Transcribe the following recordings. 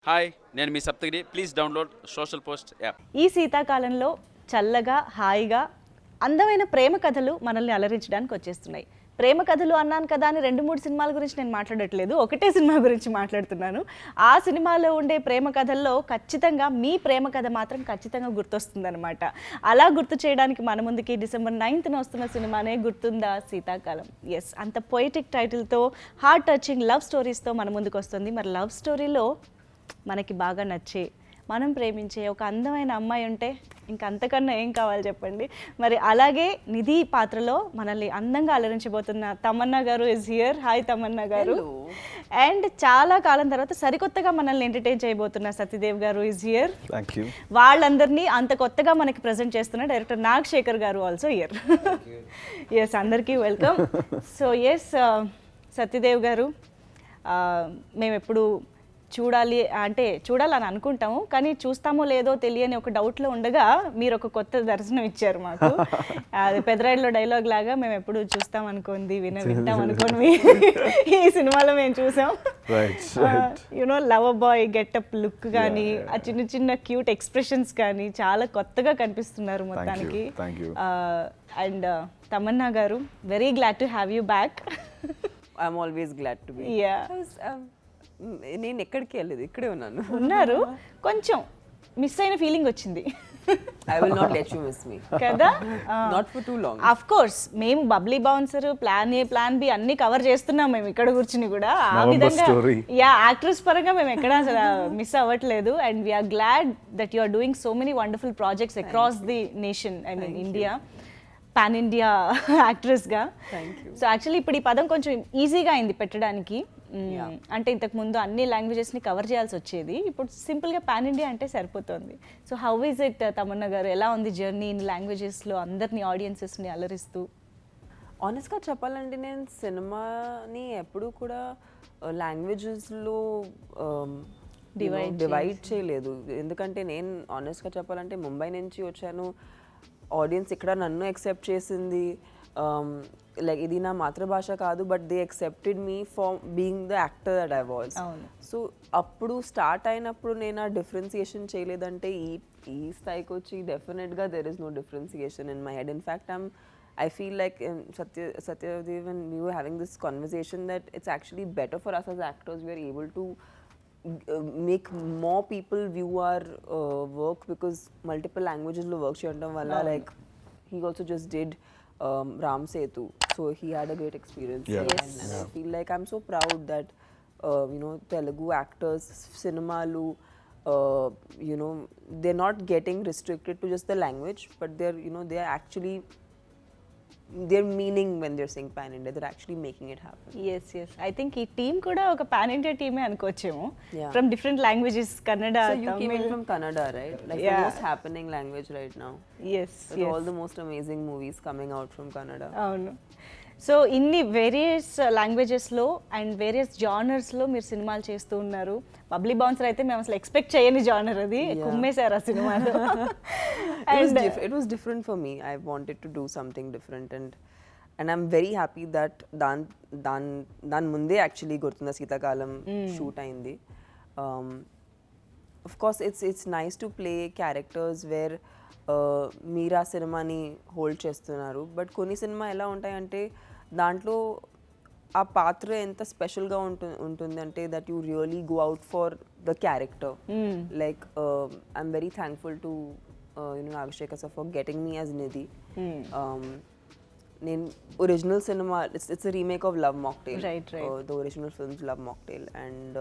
Hi, నేను మీ Saptagiri. Please download social post app. ఈ శీతాకాలంలో చల్లగా హాయిగా అందమైన ప్రేమ కథలు మనల్ని అలరించడానికి వచ్చేస్తున్నాయి. ప్రేమ కథలు అన్నాను కదా అని 2-3 సినిమాల గురించి నేను మాట్లాడట్లేదు, ఒకటే సినిమా గురించి మాట్లాడుతున్నాను. ఆ సినిమాలో ఉండే ప్రేమ కథల్లో ఖచ్చితంగా మీ ప్రేమ కథ మాత్రం ఖచ్చితంగా గుర్తొస్తుందన్నమాట. అలా గుర్తు చేయడానికి మన ముందుకి December 9th వస్తున్న సినిమానే గుర్తుందా శీతాకాలం. ఎస్, అంత పొయిటిక్ టైటిల్తో హార్ట్ టచింగ్ లవ్ స్టోరీస్తో మన ముందుకు వస్తుంది. మరి లవ్ స్టోరీలో మనకి బాగా నచ్చే, మనం ప్రేమించే ఒక అందమైన అమ్మాయి ఉంటే ఇంకా అంతకన్నా ఏం కావాలి చెప్పండి. మరి అలాగే నిధి పాత్రలో మనల్ని అందంగా అలరించబోతున్న తమన్నా గారు ఇస్ హియర్. హాయ్ తమన్నా గారు. అండ్ చాలా కాలం తర్వాత సరికొత్తగా మనల్ని ఎంటర్టైన్ చేయబోతున్న సత్యదేవ్ గారు ఇస్ హియర్. వాళ్ళందరినీ అంత కొత్తగా మనకి ప్రజెంట్ చేస్తున్న డైరెక్టర్ నాగశేఖర్ గారు ఆల్సో హియర్. ఎస్, అందరికీ వెల్కమ్. సో ఎస్ సత్యదేవ్ గారు, మేము ఎప్పుడు చూడాలని అనుకుంటాము, కానీ చూస్తామో లేదో తెలియని ఒక డౌట్లో ఉండగా మీరు ఒక కొత్త దర్శనం ఇచ్చారు మాకు. అది పెదరాయిలో డైలాగ్ లాగా మేము ఎప్పుడు చూస్తాం అనుకోండి వింటాం అనుకోండి, ఈ సినిమాలో మేము చూసాం. You know lover boy getup look కానీ ఆ చిన్న చిన్న క్యూట్ ఎక్స్ప్రెషన్స్ కానీ చాలా కొత్తగా కనిపిస్తున్నారు మొత్తానికి. అండ్ తమన్నా గారు, very glad to have you back. I'm always glad to be. నేను ఎక్కడికి వెళ్ళలేదు, ఇక్కడే ఉన్నారు. కొంచెం మిస్ అయిన ఫీలింగ్ వచ్చింది. I will not let you miss me. కదా? Not for too long. Of course, మేము Babli bouncer, plan A, plan B అన్ని కవర్ చేస్తున్నాం మేము ఇక్కడ కూర్చుని కూడా. ఆ విధంగా యాక్ట్రెస్ పరంగా మేము ఎక్కడ మిస్ అవ్వట్లేదు. And we are glad that you are doing so many wonderful projects across the nation, I mean India, pan India యాక్ట్రెస్గా. సో యాక్చువల్లీ ఇప్పుడు ఈ పదం కొంచెం ఈజీగా అయింది పెట్టడానికి. అంటే ఇంతకుముందు అన్ని లాంగ్వేజెస్ని కవర్ చేయాల్సి వచ్చేది, ఇప్పుడు సింపుల్గా పాన్ ఇండియా అంటే సరిపోతుంది. So how is it Tamannaah గారు, ఎలా ఉంది జర్నీ ఇన్ లాంగ్వేజెస్లో అందరినీ ఆడియన్సెస్ని అలరిస్తూ? ఆనెస్ట్గా చెప్పాలంటే నేను సినిమాని ఎప్పుడూ కూడా లాంగ్వేజెస్లో డివైడ్ చేయలేదు. ఎందుకంటే నేను ఆనెస్ట్గా చెప్పాలంటే ముంబై నుంచి వచ్చాను, ఆడియన్స్ ఇక్కడ నన్ను యాక్సెప్ట్ చేసింది. లైక్ ఇది నా మాతృభాష కాదు, but they accepted me for being the actor that I was. So అప్పుడు స్టార్ట్ అయినప్పుడు నేను ఆ డిఫరెన్సియేషన్ చేయలేదంటే ఈ స్థాయికి వచ్చి డెఫినెట్గా there is no differentiation in my head. In fact I feel like Satyadev and you were having this conversation that it's actually better for us as actors. We are able to make more people view our work because multiple languages lo work cheyadam valla. Like he also just did Ram Setu, so he had a great experience. And I feel like I'm so proud that Telugu actors, cinemalu, they're not getting restricted to just the language, but they're actually their meaning when they're saying pan India, they're actually making it happen. Yes, I think ee team kuda oka pan India team e anukochemo, from different languages. Kannada, so you Tamil. Came in from Kannada, right? Like the most happening language right now. Yes. All the most amazing movies coming out from Kannada. అవును. So ఇన్ని various లాంగ్వేజెస్లో and various జానర్స్లో మీరు సినిమాలు చేస్తూ ఉన్నారు. Babli bouncer అయితే మేము అసలు expect చేయని జానర్, అది కుమ్మేశారు ఆ సినిమాలో. It was different for me. I wanted to do something different, and I'm very happy that dan munde actually Gurtunda Seetakalam shoot ayindi. Of course it's nice to play characters where మీరా సినిమాని hold చేస్తున్నారు, but కొన్ని cinema ఎలా ఉంటాయంటే దాంట్లో ఆ పాత్ర ఎంత స్పెషల్గా ఉంటుంది అంటే that you really go out for the character. Like I'm very thankful to Nagashekar sir for getting me as Nidhi. నేను original cinema it's a remake of Love Mocktail, the original films Love Mocktail, and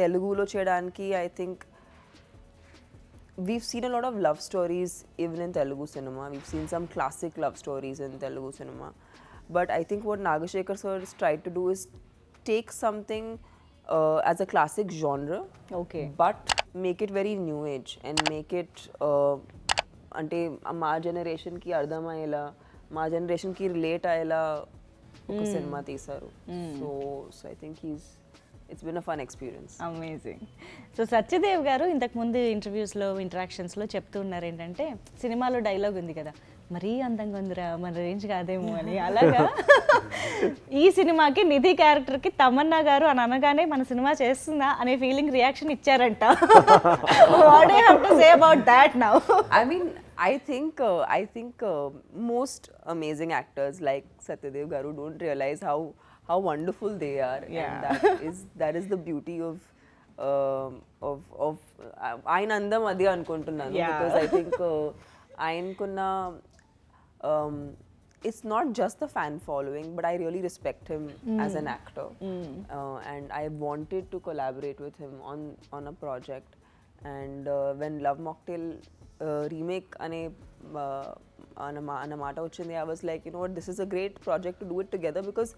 తెలుగులో చేయడానికి I think we've seen a lot of love stories even in Telugu cinema. We've seen some classic love stories in Telugu cinema. But I think what Nagashekhar sir has tried to do is take something as a classic genre, but make it very new age and make it ante మా generation కి అర్థమయ్యేలా, మా generation కి relate అయ్యేలా ఒక cinema తీశారు. So I think it's been a fun experience. Amazing. So Satyadev గారు ఇంతకుముందు ఇంటర్వ్యూస్లో ఇంటరాక్షన్స్లో చెప్తూ ఉన్నారు ఏంటంటే, సినిమాలో డైలాగ్ ఉంది కదా, మరీ అందంగా ఉందిరా మన రేంజ్ కాదేమో అని. అలాగా ఈ సినిమాకి నిధి క్యారెక్టర్కి తమన్నా గారు అని అనగానే మన సినిమా చేస్తుందా అనే ఫీలింగ్ రియాక్షన్ ఇచ్చారంట. What do you have to say about that now? I mean, I think most amazing actors like Satyadev garu don't realize how wonderful they are, and that is the beauty of ఆయన అందం అది అనుకుంటున్నాను. Because I think ఆయనకున్న it's not just the fan following, but I really respect him as an actor, and I wanted to collaborate with him on a project. And when Love Mocktail remake ane mata ochindi, I was like, you know what, this is a great project to do it together, because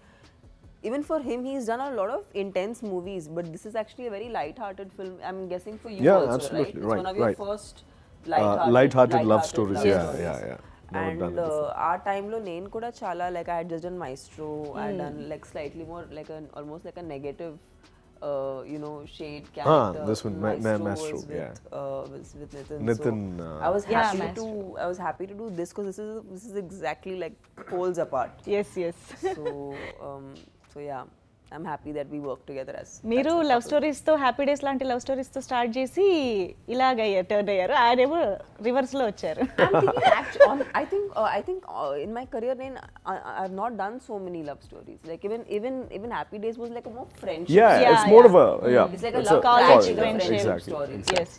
even for him, he's done a lot of intense movies, but this is actually a very light-hearted film. I'm guessing for you also, absolutely. It's one of your first light-hearted love stories. love Yeah. And our time lo nen kuda chala, like I had just done Maestro, I had done like slightly more like almost like a negative shade character. This one, Maestro, was with Nitin. Nitin, So I was happy to do this, because this is exactly like poles apart. Yes. So yeah, I'm happy that we work together as. మీరు love స్టోరీస్తో happy days లాంటి love స్టోరీస్తో start చేసి ఇలాగ turn అయ్యారు. ఆయనేమో రివర్స్లో వచ్చారు. I think in my career, I've not done so many love stories. Like even Happy Days was like a more friendship. It's more of a It's like a love college friendship exactly. story. Yes.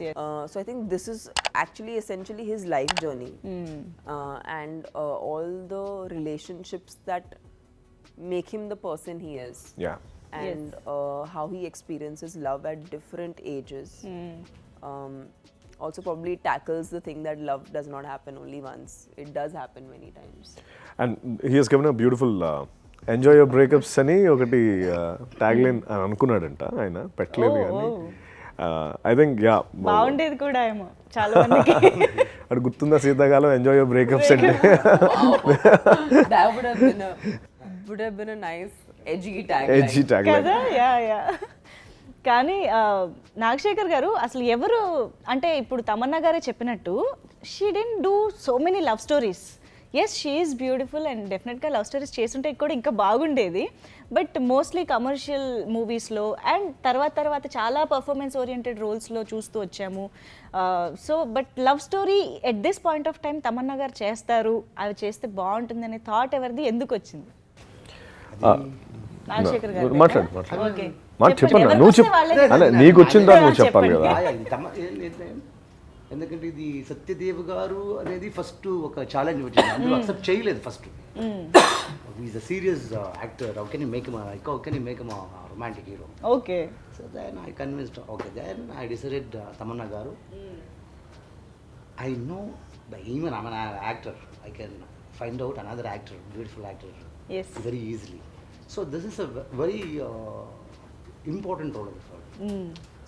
So I think this is actually essentially his life journey, and all the relationships that make him the person he is. And how he experiences love at different ages. Also probably tackles the thing that love does not happen only once. It does happen many times. And he has given a beautiful enjoy your breakups అని ఒకటి tagline అనుకున్నాడంట ఆయన, పెట్టలేదు కానీ I think బాగుండేది కూడా ఏమో చాలా మందికి. అటు గుర్తుందా శీతాకాలం ఎంజాయ్ యువర్ బ్రేకప్స్ అంటే. That would have been a nice edgy tagline. కదా. యా కానీ నాగశేఖర్ గారు అసలు ఎవరు అంటే ఇప్పుడు తమన్నా గారే చెప్పినట్టు she didn't do so many love stories. Yes, she is beautiful and డెఫినెట్గా లవ్ స్టోరీస్ చేస్తుంటే కూడా ఇంకా బాగుండేది. బట్ మోస్ట్లీ కమర్షియల్ మూవీస్లో అండ్ తర్వాత చాలా పర్ఫార్మెన్స్ ఓరియంటెడ్ రోల్స్లో చూస్తూ వచ్చాము. So but love story at this point of time Tamannaah గారు చేస్తారు, అవి చేస్తే బాగుంటుంది అనే థాట్ ఎవరిది, ఎందుకు వచ్చింది? నాగశేఖర్ గారు మాట్లాడు. ఓకే, చెప్పన్నా, నువ్వు చెప్పు. నీకు వచ్చిందా నువ్వు చెప్పాలి కదా. ఎందుకంటే ఇది సత్యదేవ్ గారు అనేది ఫస్ట్ ఒక ఛాలెంజ్ వచ్చింది, అందులో అక్సెప్ట్ చేయలేదు first. Is a serious actor, how can you make him romantic hero? Okay. So then I convinced, okay then I decided Tamannaah garu, I know even I am actor, I can find out another actor, beautiful actor very easily. So this is a very important role of the film.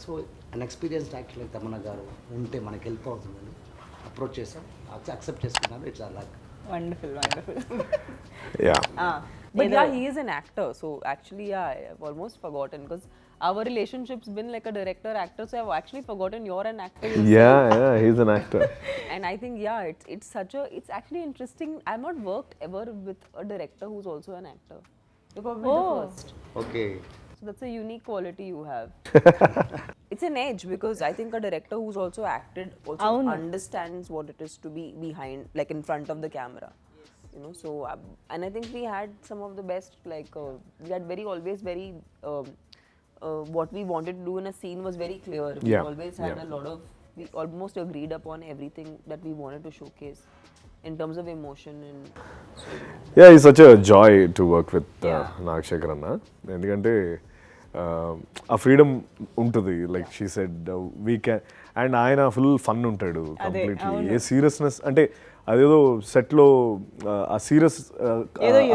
So an experienced actor like Tamannaah garu unte manaku help avutundani approach chesam, accept chestunnaru. It's our luck. Wonderful. But he is an actor, so actually I've almost forgotten, because our relationship's been like a director actor, so I've actually forgotten you're an actor yourself. He's an actor. And I think it's actually interesting. I've not worked ever with a director who's also an actor. You're probably the first. Okay. So that's a unique quality you have. It's an edge, because I think a director who's also acted also understands what it is to be behind, like in front of the camera. So and I think we had some of the best, like we had always very what we wanted to do in a scene was very clear. We always had a lot of, we almost agreed upon everything that we wanted to showcase in terms of emotion. And so he's such a joy to work with Nagshekhar anna, ఎందుకంటే ఆ freedom ఉంటుంది, like she said we can, and ఆయన full fun ఉంటాడు completely. ఏ seriousness అంటే అదేదో సెట్లో ఆ serious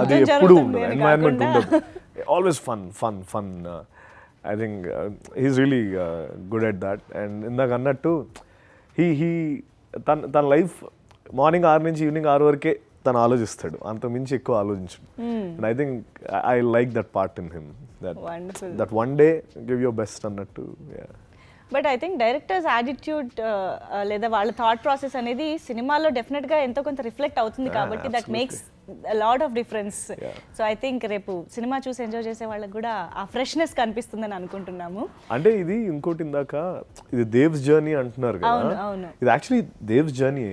అది ఎప్పుడు ఉండదు, ఎన్వైరన్మెంట్ ఉండదు, always fun. I think he's really good at that. And ఇందాక అన్నట్టు హీ తన లైఫ్ మార్నింగ్ 6 నుంచి ఈవినింగ్ 6 వరకే తను ఆలోచిస్తాడు, అంత మించి ఎక్కువ ఆలోచించడు. And I think I like that part in him, that one day give your best అన్నట్టు. But I think directors attitude లేదా వాళ్ళ థాట్ ప్రాసెస్ అనేది సినిమాలో డెఫినెట్గా ఎంతో కొంత రిఫ్లెక్ట్ అవుతుంది కాబట్టి that makes lot of difference. So I think రేపు సినిమా చూసి ఎంజాయ్ చేసే వాళ్ళకి కూడా ఆ ఫ్రెష్నెస్ కనిపిస్తుందని అనుకుంటున్నాము. అంటే ఇది ఇంకోటి ఇందాక ఇది దేవ్స్ జర్నీ అంటున్నారు కదా, ఇది యాక్చువల్లీ దేవ్స్ జర్నీ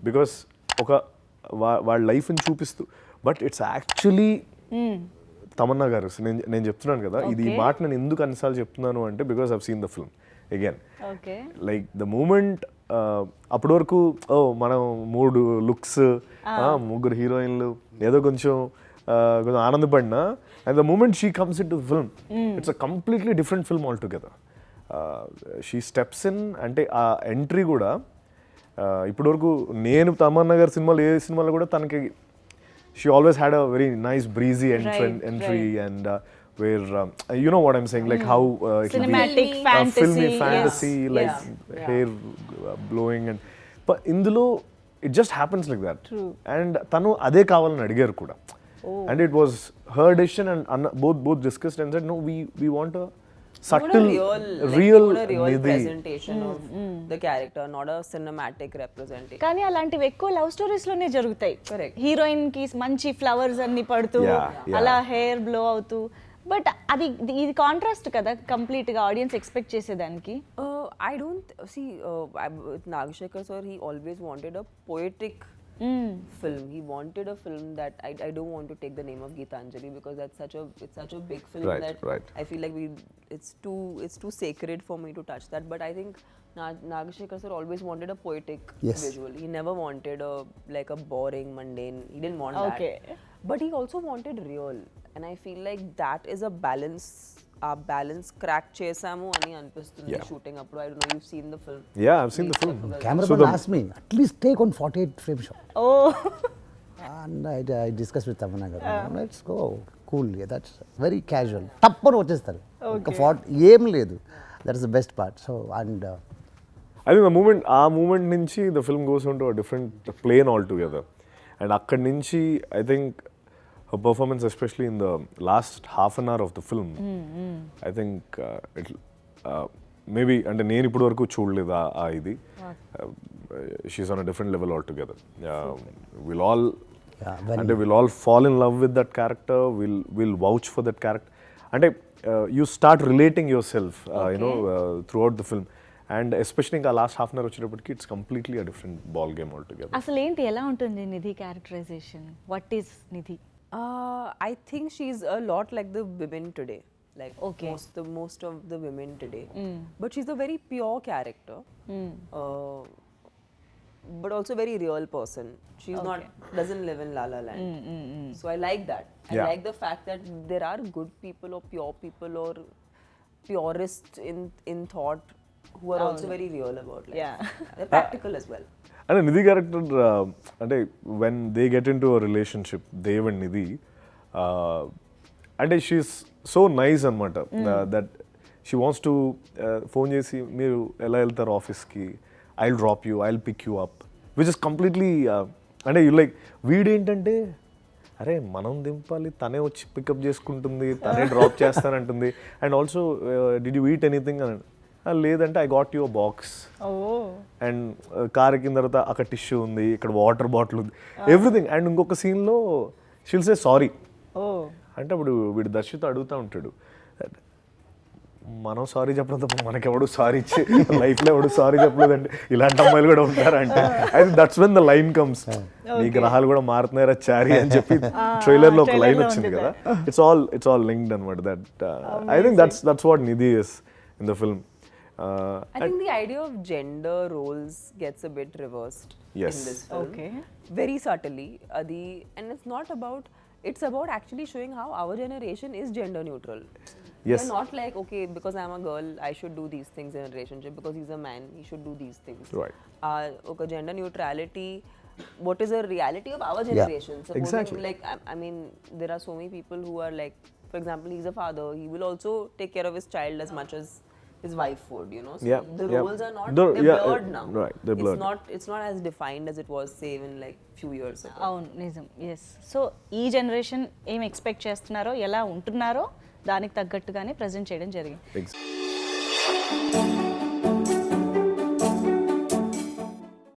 బికాస్ ఒక వాళ్ళ లైఫ్ని చూపిస్తూ, బట్ ఇట్స్ యాక్చువల్లీ తమన్నా గారు. నేను చెప్తున్నాను కదా, ఇది ఈ మాట నేను ఎందుకు అన్నిసార్లు చెప్తున్నాను అంటే because I've seen the film again. Like the moment అప్పటి వరకు మనం 3 లుక్స్, 3 హీరోయిన్లు ఏదో కొంచెం ఆనందపడినా, and the moment she comes into film it's a completely different film altogether. She steps in అంటే ఆ ఎంట్రీ కూడా ఇప్పటి వరకు నేను తమన్నా గారి సినిమాలు ఏ సినిమాలో కూడా తనకి she always had a very nice breezy entry and where you know what I'm saying, like how cinematic filmy fantasy, yes. like hair blowing, and but indulo it just happens like that. True. And tanu ade kavalani adigaru kuda, and it was her decision, and both discussed and said no, we want a subtle real presentation of the character, not a cinematic representation. కానీ అలాంటివి ఎక్కువ love stories లోనే జరుగుతాయి. Heroine కి మంచి flowers అన్ని పడుతూ అలా హెయిర్ బ్లో అవుతూ, బట్ అది ఇది కాంట్రాస్ట్ కదా కంప్లీట్ గా ఆడియన్స్ ఎక్స్పెక్ట్ చేసేదానికి. I don't see with Nagashekar sir, he always wanted a poetic film. He wanted a film that I don't want to take the name of Geetanjali because it's such a big film that I feel like it's too sacred for me to touch that. But I think Nagashekar sir always wanted a poetic visual. He never wanted like a boring, mundane. He didn't want that. But he also wanted real, and I feel like that is a balance. ఆ balance crack చేసాము అని అనిపిస్తుంది shooting అప్పుడు. I don't know, you've seen the film? Yeah, I've seen the film. Cameraman asked me at least take on 48 frame shot. And I discussed with Tamannaah garu. Let's go cool. Yeah, that's very casual. తప్పని వచ్చేస్తారు, ఒక fat ఏం లేదు. That is the best part. So and I think ఆ moment నుంచి the film goes on to a different plane altogether, and అక్కడి నుంచి I think her performance, especially in the last half an hour of the film, I think maybe అంటే నేను ఇప్పటి వరకు చూడలేదు ఇది. She's on a different level altogether. We'll all fall in love with that character. We'll vouch for that character. అంటే you start relating yourself throughout the film, and especially ఇంకా last half an hour వచ్చేటప్పటికి it's completely a different ball game altogether. అసలు ఏంటి ఎలా ఉంటుంది Nidhi characterization? What is Nidhi? I think she's a lot like the women today, like most of the women today. But she's a very pure character, but also very real person. She's doesn't live in La La Land. So I like that. I like the fact that there are good people or pure people or purists in thought who are also very real about life. They're practical as well. అంటే Nidhi character అంటే when they get into a relationship, Dev and Nidhi, అంటే she's so nice అనమాట that she wants to phone చేసి మీరు ఎలా వెళ్తారు ఆఫీస్కి, I will drop you, I will pick you up, which is completely అంటే యూ లైక్ వీడేంటంటే అరే మనం దింపాలి, తనే వచ్చి పికప్ చేసుకుంటుంది, తనే డ్రాప్ చేస్తానంటుంది, and also did you eat anything అని. లేదంటే I got your box, and car ఎక్కిన తర్వాత అక్కడ టిష్యూ ఉంది, ఇక్కడ వాటర్ బాటిల్ ఉంది, ఎవ్రీథింగ్. అండ్ ఇంకొక సీన్లో షీల్ సే సారీ అంటే అప్పుడు వీడు దర్శితో అడుగుతూ ఉంటాడు, మనం సారీ చెప్పడం తప్ప మనకెవడు సారీ ఇచ్చి లైఫ్లో ఎవడు సారీ చెప్పలేదంటే ఇలాంటి అమ్మాయిలు కూడా ఉంటారంటే I think that's when the line comes. నీ గ్రహాలు కూడా మారుతున్నారా చారీ అని చెప్పి ట్రైలర్లో ఒక లైన్ వచ్చింది కదా. ఇట్స్ ఆల్ లింక్డ్ అనమాట. That I think that's what Nidhi is in the film. I think the idea of gender roles gets a bit reversed in this film. Very subtly. And it's about actually showing how our generation is gender neutral. We're not like, okay, because I'm a girl, I should do these things in a relationship. Because he's a man, he should do these things. Right. Okay, gender neutrality, what is the reality of our generation? Supposing, exactly. Like, I mean, there are so many people who are like, for example, he's a father, he will also take care of his child as much as his wife would, you know. So the roles are not, they're blurred now. Right, they're blurred. It's not as defined as it was, say, in like few years ago. అవును, నిజం. Yes. So ఈ generation ఏం expect చేస్తున్నారో, ఎలా ఉంటున్నారో దానికి తగ్గట్టుగానే present చేయడం జరిగింది.